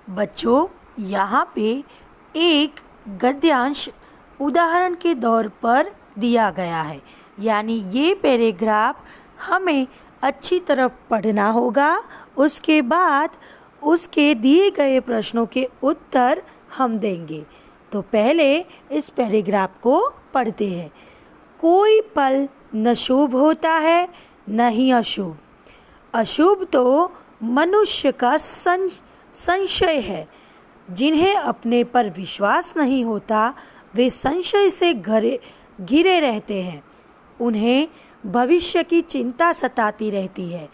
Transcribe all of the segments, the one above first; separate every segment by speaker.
Speaker 1: बच्चों, यहाँ पे एक गद्यांश उदाहरण के तौर पर दिया गया है, यानी ये पैराग्राफ हमें अच्छी तरह पढ़ना होगा। उसके बाद उसके दिए गए प्रश्नों के उत्तर हम देंगे। तो पहले इस पैराग्राफ को पढ़ते हैं। कोई पल न शुभ होता है न ही अशुभ। अशुभ तो मनुष्य का संशय है। जिन्हें अपने पर विश्वास नहीं होता वे संशय से घिरे रहते हैं। उन्हें भविष्य की चिंता सताती रहती है।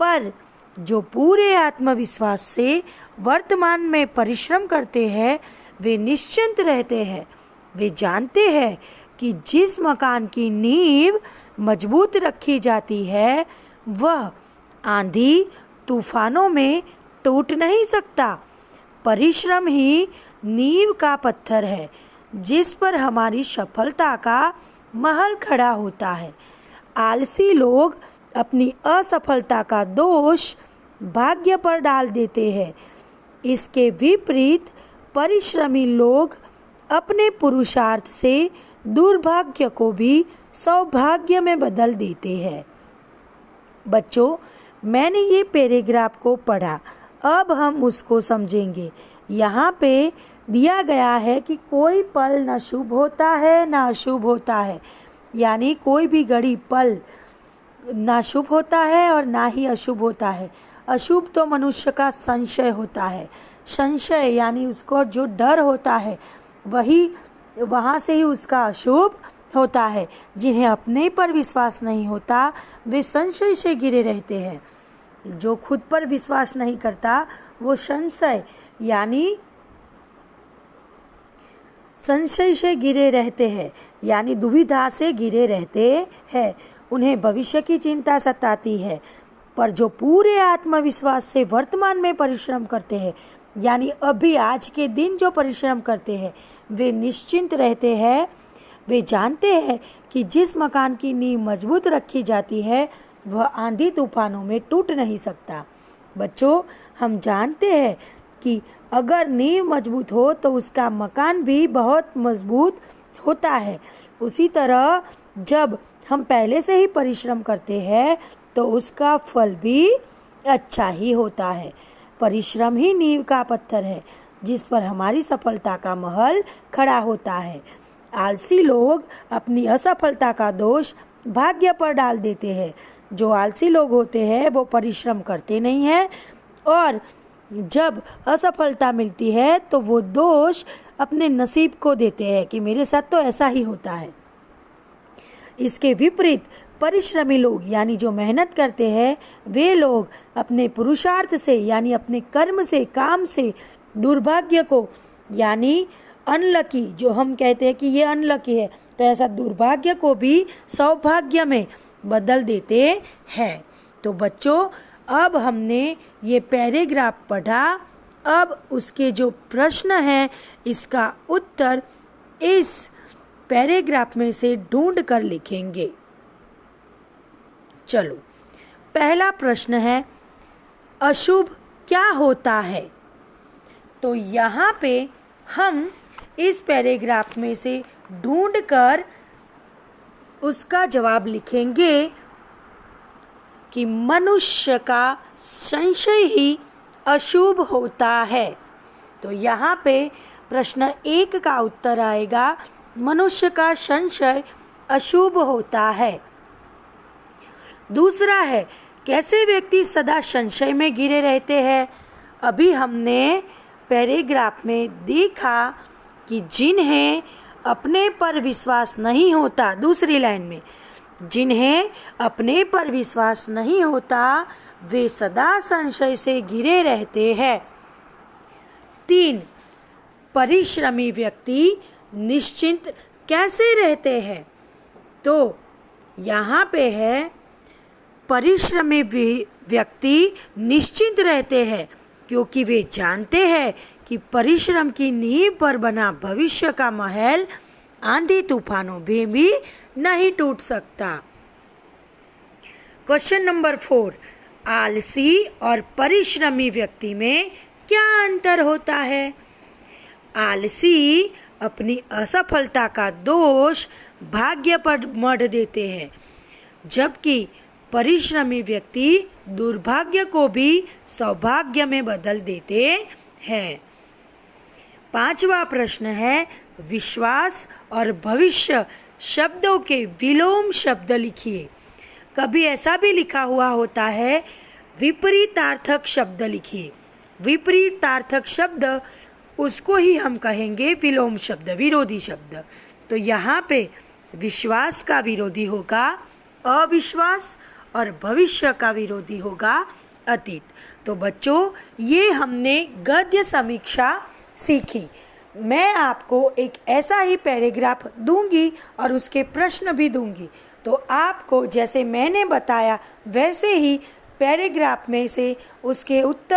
Speaker 1: पर जो पूरे आत्मविश्वास से वर्तमान में परिश्रम करते हैं वे निश्चिंत रहते हैं। वे जानते हैं कि जिस मकान की नींव मजबूत रखी जाती है वह आंधी तूफानों में टूट नहीं सकता। परिश्रम ही नींव का पत्थर है जिस पर हमारी सफलता का महल खड़ा होता है। आलसी लोग अपनी असफलता का दोष भाग्य पर डाल देते हैं। इसके विपरीत परिश्रमी लोग अपने पुरुषार्थ से दुर्भाग्य को भी सौभाग्य में बदल देते हैं। बच्चों, मैंने ये पैराग्राफ को पढ़ा, अब हम उसको समझेंगे। यहाँ पे दिया गया है कि कोई पल न शुभ होता है न अशुभ होता है, यानी कोई भी घड़ी पल ना शुभ होता है और ना ही अशुभ होता है। अशुभ तो मनुष्य का संशय होता है। संशय यानी उसको जो डर होता है वहाँ से ही उसका अशुभ होता है। जिन्हें अपने पर विश्वास नहीं होता वे संशय से घिरे रहते हैं। जो खुद पर विश्वास नहीं करता वो संशय से घिरे रहते हैं, यानी दुविधा से घिरे रहते हैं। उन्हें भविष्य की चिंता सताती है। पर जो पूरे आत्मविश्वास से वर्तमान में परिश्रम करते हैं, यानी अभी आज के दिन जो परिश्रम करते हैं, वे निश्चिंत रहते हैं। वे जानते हैं कि जिस मकान की नींव मजबूत रखी जाती है वह आंधी तूफानों में टूट नहीं सकता। बच्चों, हम जानते हैं कि अगर नींव मजबूत हो तो उसका मकान भी बहुत मजबूत होता है। उसी तरह जब हम पहले से ही परिश्रम करते हैं तो उसका फल भी अच्छा ही होता है। परिश्रम ही नींव का पत्थर है जिस पर हमारी सफलता का महल खड़ा होता है। आलसी लोग अपनी असफलता का दोष भाग्य पर डाल देते हैं। जो आलसी लोग होते हैं वो परिश्रम करते नहीं हैं और जब असफलता मिलती है तो वो दोष अपने नसीब को देते हैं कि मेरे साथ तो ऐसा ही होता है। इसके विपरीत परिश्रमी लोग यानी जो मेहनत करते हैं वे लोग अपने पुरुषार्थ से यानी अपने कर्म से काम से दुर्भाग्य को यानी अनलकी, जो हम कहते हैं कि ये अनलकी है, तो ऐसा दुर्भाग्य को भी सौभाग्य में बदल देते हैं। तो बच्चों, अब हमने ये पैराग्राफ पढ़ा। अब उसके जो प्रश्न हैं इसका उत्तर इस पैराग्राफ में से ढूंढ कर लिखेंगे। चलो, पहला प्रश्न है अशुभ क्या होता है। तो यहाँ पे हम इस पैराग्राफ में से ढूंढकर उसका जवाब लिखेंगे कि मनुष्य का संशय ही अशुभ होता है। तो यहाँ पे प्रश्न 1 का उत्तर आएगा मनुष्य का संशय अशुभ होता है। दूसरा है कैसे व्यक्ति सदा संशय में घिरे रहते हैं। अभी हमने पैराग्राफ में देखा कि जिन्हें अपने पर विश्वास नहीं होता, दूसरी लाइन में जिन्हें अपने पर विश्वास नहीं होता वे सदा संशय से घिरे रहते हैं। 3, परिश्रमी व्यक्ति निश्चिंत कैसे रहते हैं। तो यहाँ पे है परिश्रमी व्यक्ति निश्चिंत रहते हैं क्योंकि वे जानते हैं कि परिश्रम की नींव पर बना भविष्य का महल आंधी तूफानों में भी नहीं टूट सकता। क्वेश्चन नंबर 4, आलसी और परिश्रमी व्यक्ति में क्या अंतर होता है? आलसी अपनी असफलता का दोष भाग्य पर मढ़ देते हैं, जबकि परिश्रमी व्यक्ति दुर्भाग्य को भी सौभाग्य में बदल देते हैं। 5वां प्रश्न है, विश्वास और भविष्य शब्दों के विलोम शब्द लिखिए। कभी ऐसा भी लिखा हुआ होता है, विपरीतार्थक शब्द लिखिए। विपरीतार्थक शब्द उसको ही हम कहेंगे विलोम शब्द, विरोधी शब्द। तो यहाँ पे विश्वास का विरोधी होगा अविश्वास और भविष्य का विरोधी होगा अतीत। तो बच्चों, ये हमने गद्य समीक्षा सीखी। मैं आपको एक ऐसा ही पैराग्राफ दूंगी और उसके प्रश्न भी दूंगी, तो आपको जैसे मैंने बताया वैसे ही पैराग्राफ में से उसके उत्तर